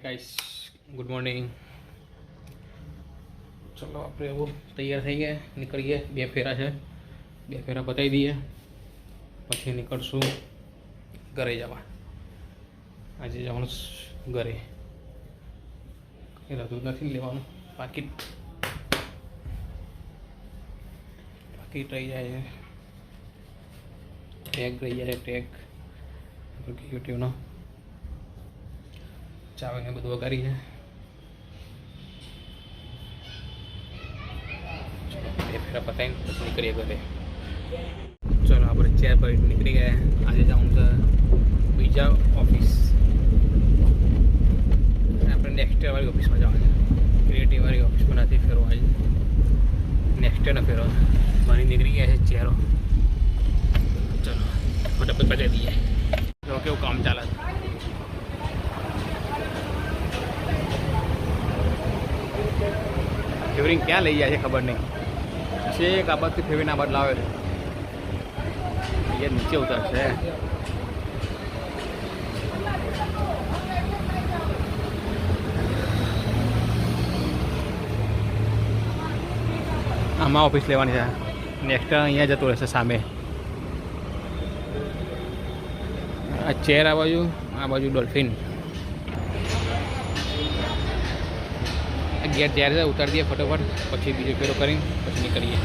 Guys good morning. ચલો આપણે એવું તૈયાર થઈ ગયા, નીકળીએ. 2 ફેરા છે, 2 ફેરા પતાવી દઈએ પછી નીકળશું ઘરે જવા. આજે જવાનું ઘરે, કંઈ રહેતું નથી લેવાનું. પાકીટ રહી જાય છે, ટેગ રહી જાય છે, ટેગ યુટ્યુબનો ચાવીને બધું વગાડી છે. ચલો 2 ફેરા પતાવીને પછી નીકળીએ ઘરે. ચલો આપણે ચેર પર નીકળી ગયા. આજે જવાનું છે બીજા ઓફિસ. આપણે નેક્સ્ટ વાળી ઓફિસમાં જવાનું છે. ક્રિએટિવ વાળી ઓફિસમાં નથી ફેરવા, આજે નેક્સ્ટ ડેનો ફેરવા. મારી નીકળી ગયા છે ચેરો. ચલો ફટાફટ પતાવી દઈએ. જો કેવું કામ ચાલે છે. ફેવરિંગ ક્યાં લઈ જાય છે ખબર નહીં. છે એક આ બાજુથી ફેવરિંગ આ બાજુ લાવે છે. અહીંયા નીચે ઉતરશે. આમાં ઓફિસ લેવાની છે. નેક્સ્ટ અહીંયા જતું રહેશે સામે. આ ચેર આ બાજુ ડોલ્ફિન. ગેટ તૈયાર છે, ઉતારી દઈએ ફટોફટ, પછી બીજો ફેરો કરીને પછી નીકળીએ.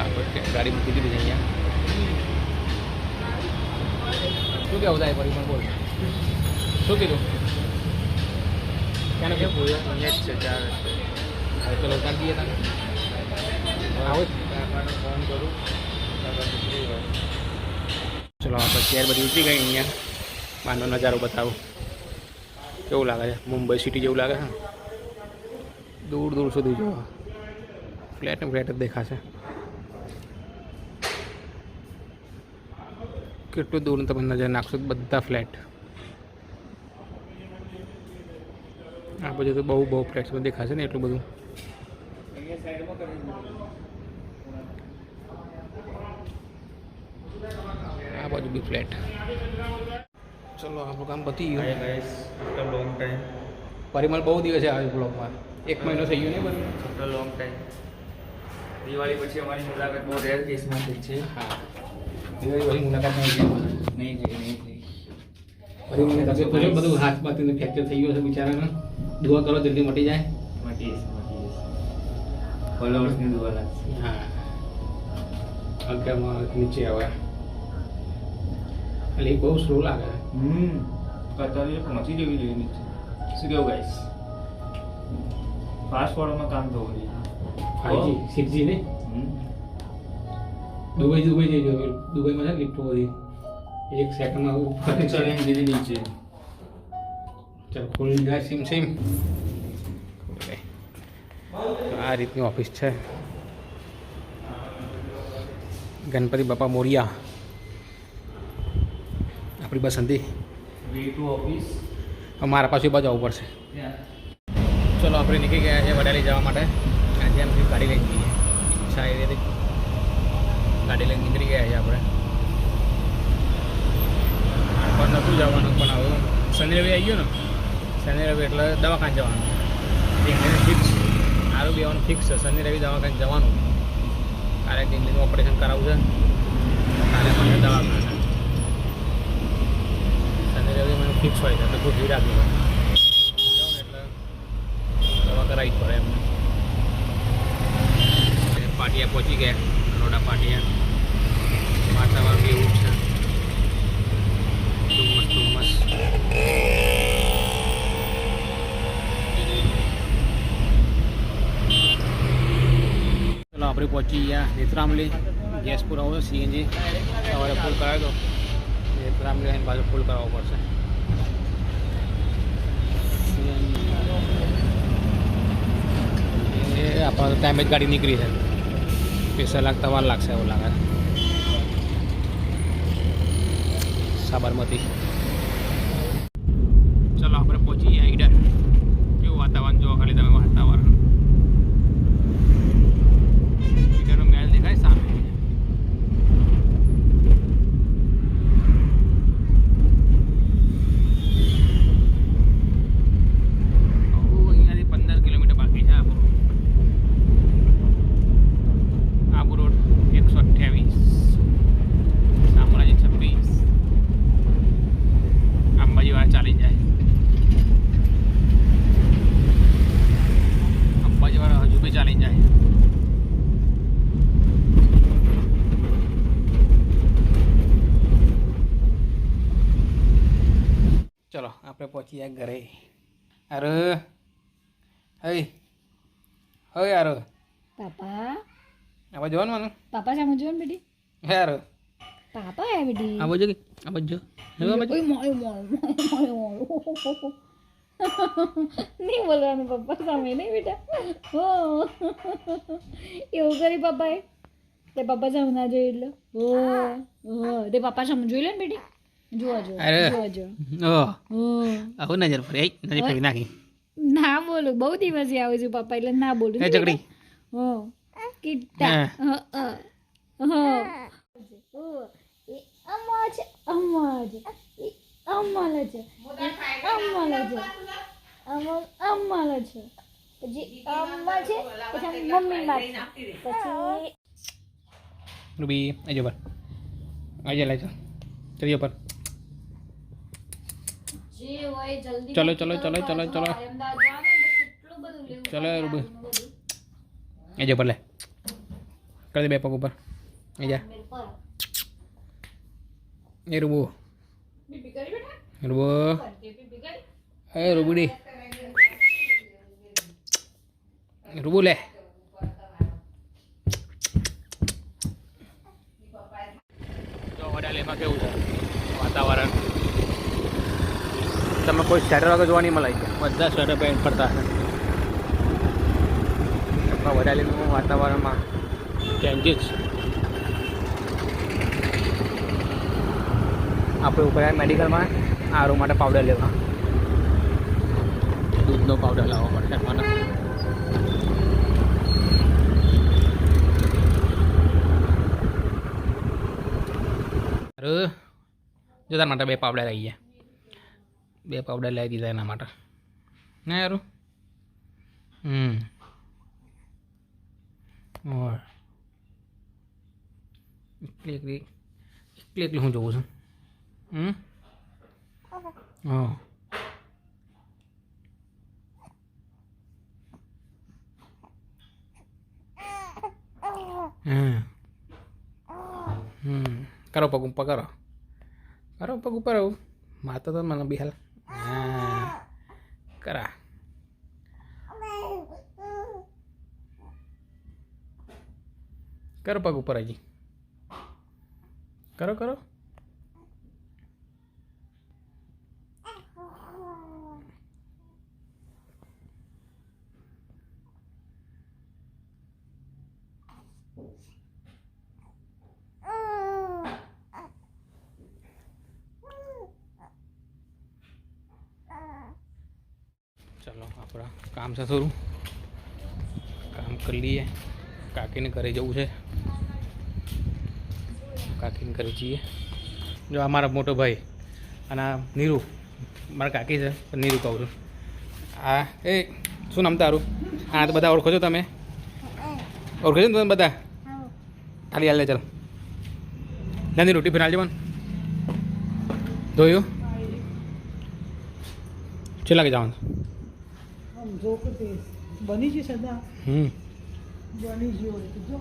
આપણે ગાડી મૂકી દીધી છે અહીંયા. શું કહેવું થાય પરિમાણ બોલ, શું કીધું? ક્યાં કેવું અહીંયા જ છે, ચાર. હવે ચલો ઉતારી દઈએ. તમે આવો ફોન કરું. ચલો આપણે ચેર બધી ઉતરી ગઈ. અહીંયા બહારનો નજારો બતાવું. કેવું લાગે છે? મુંબઈ સિટી જેવું લાગે છે. દૂર દૂર સુધી જોવા ફ્લેટ જ દેખાશે. કેટલું દૂર તમે નજર નાખશો બધા ફ્લેટ. આ બધું તો બહુ ફ્લેટ્સ દેખાશે ને, એટલું બધું. આ બાજુ બી ફ્લેટ. ચલો આપણું કામ પતી ગયું. લોંગ ટાઈમ પરિમલ બહુ દિવસે આવ્યો બ્લોગમાં. 1 મહિનો થઈ ગયો ને બધું. After long time. દિવાળી પછી અમારી મુલાકાત બહુ રેર કેસમાંથી છે. હા, દિવાળી મુલાકાત નહીં થઈ. પરિમલને તકલીફ પડ્યો, બધું હાથ બાથીને ફ્રેક્ચર થઈ ગયો છે બિચારાને. દુઆ કરો જલ્દી મટી જાય. મટી ફોલોઅર્સની દુઆ લાગશે. હા, આગળમાં નીચે આવે એટલે બહુ સ્લો લાગે. કતારી પહોંચી જવી જોઈએ નીચે. શું કેવું ગાઈસ? ફાસ્ટ ફોરવર્ડમાં કામ થવું જોઈએ. 5G 6G ને દુબઈ જઈ જો. દુબઈમાં છે લિફ્ટ બધી 1 સેકન્ડમાં ઉપર ચડીને દીધી નીચે. ચાલ ખોલી જાય. સિમ આ રીતની ઓફિસ છે. ગણપતિ બાપા મોરિયા. આપણી બસંતી વે ટુ ઓફિસ. અમારા પાસે બાજુ આવવું પડશે. ચલો આપણે નીકળી ગયા છે વડાલી જવા માટે. આજે એમ ગાડી લઈને જઈએ. ઈચ્છા એવી હતી, ગાડી લઈને નીકળી ગયા છે આપણે. પણ નહોતું જવાનું, પણ હવે શનિ રવિ આવી ગયો ને. શનિ રવિ એટલે દવાખાને જવાનું. ફિક્સ સારું બેવાનું ફિક્સ છે. શનિ રવિ દવાખાને જવાનું. કાલે ડિંગલીનું ઓપરેશન કરાવવું છે. કાલે મને દવાખાને. શનિ રવિ મને ફિક્સ હોય છે, એટલે ગોઠવી રાખી હોય એટલે દવા કરાવી જ પડે એમને. પાટિયા પહોંચી ગયા. રોડા પાટિયા. વાતાવરણ બી એવું છે. ધુમ્મસ. ચલો આપણે પહોંચી ગયા નેત્રામલી. ગેસ પુરાવો છે, CNG સવારે ફૂલ કરાવ્યો તો. નેત્રામલી આવીને પાછો ફૂલ કરાવવો પડશે. એ આપણે ટાઈમે જ ગાડી નીકળી છે. 2 લાગતા વાર લાગશે એવું લાગે. સાબરમતી. ચલો આપણે પહોંચી ગયા ઈડર. કેવું વાતાવરણ જોવો ખાલી તમે. વાતાવરણ ઈડરનો મેળ દેખાય સામે. પહોંચી ગયા ઘરે. અરે હઈ હઈ યાર પાપા આવા જોવાનું મને પાપા સામે જોન બેટી યાર પાપા આયા બેટી આ બાજુ આ બાજુ ઓય મોય નહીં બોલવાનું પપ્પા સામે નહીં બેટા હો એવું કરી પપ્પાએ તે પપ્પા સામે ના જોઈ એટલે હો તે પપ્પા સામે જોઈ લે ને બેટી જોવા જો અરે. જોવા જો ઓ આવું નજર પર નજર ફેરી નાખી ના બોલું બહુ દિવસે આવું છું પપ્પા એટલે ના બોલું એ ચકડી હો કિટ્ટા હો એ અમા છે એ અમાલ છે અમાલ છે પછી અમ્મા છે પછી મમ્મી માં પછી રૂબી આજો પર આજો લાજો ચલિયો પર જે હોય જલ્દી ચલો ચલો ચલો ચલો ચલો ચલો રૂબી આજો પર લે કરી દે બે પગ ઉપર આજા એ રૂબુ રૂબુ એ રૂબુડી રૂબુ લે તો વડાલીમાં કેવું છે વાતાવરણ તમે કોઈ સ્વેટર વગર જોવા નહીં મળે બધા સ્વેટર પહેરીને ફરતા હશે વડાલીનું વાતાવરણમાં ચેન્જીસ આપણે ઉપર મેડિકલમાં આરો માટે પાવડર લેવા દૂધનો પાવડર લાવવો પડશે મને અરે જો તારા માટે બે પાવડર આવી ગયા બે પાવડર લાવી દીધા એના માટે ના યારું એકલી હું જોઉં છું હા કરો પગ ઉપર કરો પગ ઉપર આવું માતા તો મને બી હાલ હા કરા કરો પગ ઉપર હજી કરો કરો चलो अपना काम से शुरू काम कर लिए काकी ने घरे जવું છે કાકીને ઘરે જઈએ જો આ મારા મોટો ભાઈ અને આ નીરુ મારા કાકી છે પણ નીરુ કહું છું આ એ શું નામ તારું હા તો બધા ઓળખો છો તમે ઓળખો છો ને તમે બધા ખાલી હાલ લે ચાલ નાની રોટી ફેર હાલજો મને ધોયું શું લાગે જવાનું બની છે સદા બની ગયો જો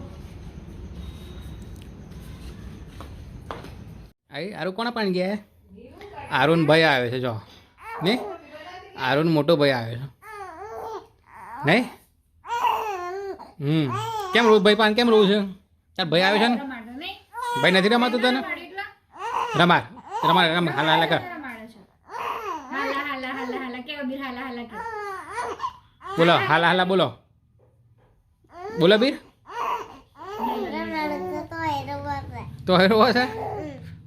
આઈ આરું કોના પાણી ગયા આરુન ભાઈ આવે છે જો નહીં આરુન મોટો ભાઈ આવે છે નહીં કેમ રોજ ભાઈ પાન કેમ રોજ છે તાર ભાઈ આવે છે ને ભાઈ નથી રમાતું તને રમાર રમાર રમ હાલા હાલા કર બોલો હાલા હાલા બોલો બોલો બીર તો હેરો છે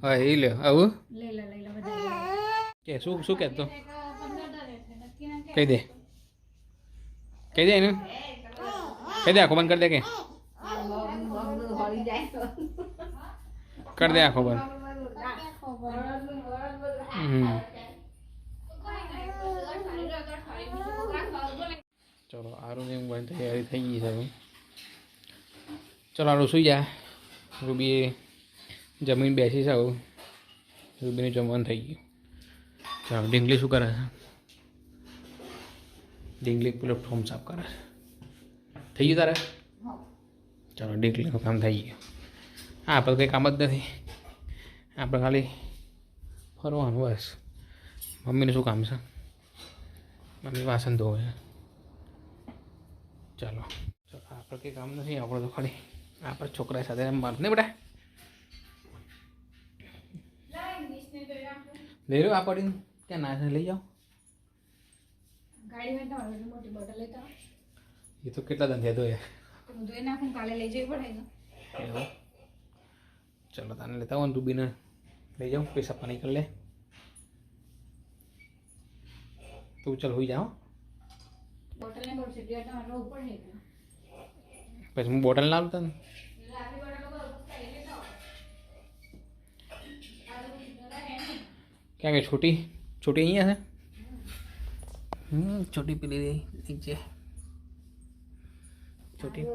હા એ લે આવું કે શું કહેતો કહી દે એને કહી દે આખો બંધ કરી દે કે કરી દે આખો બંધ ચલો આરું એમ બંધ તૈયારી થઈ ગઈ છે હવે ચલો આરું સુઈ જા રૂબી જમીન બેસી છે હવે રૂબીનું જમવાનું થઈ ગયું ચાલો ડીંગલી શું કરે છે ડીંગલી પેલો ફોર્મ સાફ કરે છે થઈ ગયું તારે ચાલો ડીંગલીનું કામ થઈ ગયું હા આપણે કંઈ કામ જ નથી આપણે ખાલી ફરવાનું બસ મમ્મીનું શું કામ છે મમ્મી વાસણ ધોવે ચાલો આપણે કંઈ કામ નથી આપણે તો ખાલી આપણે છોકરા સાથે રમવાનું નહીં બેટા લઈ લો આ પડીને ક્યાં ના લઈ જાઓ ગાડીમાં તમારી મોટી બોટલ લેતા એ તો કેટલા ધંધે ધોયા હું ધોઈ નાખું કાલે લઈ જવી પડે ને એવું ચલો તને લેતા આવો ને રૂબીને લઈ જાઉં પૈસા પાણી કરી લે તું ચાલ હોઈ જાઓ બોટલ ને બોટલ સીધી તમારે ઉપર છે પછી હું બોટલ ના આવતા ને ક્યાં કે છોટી છોટી અહીંયા છે છોટી પેલી છે છોટી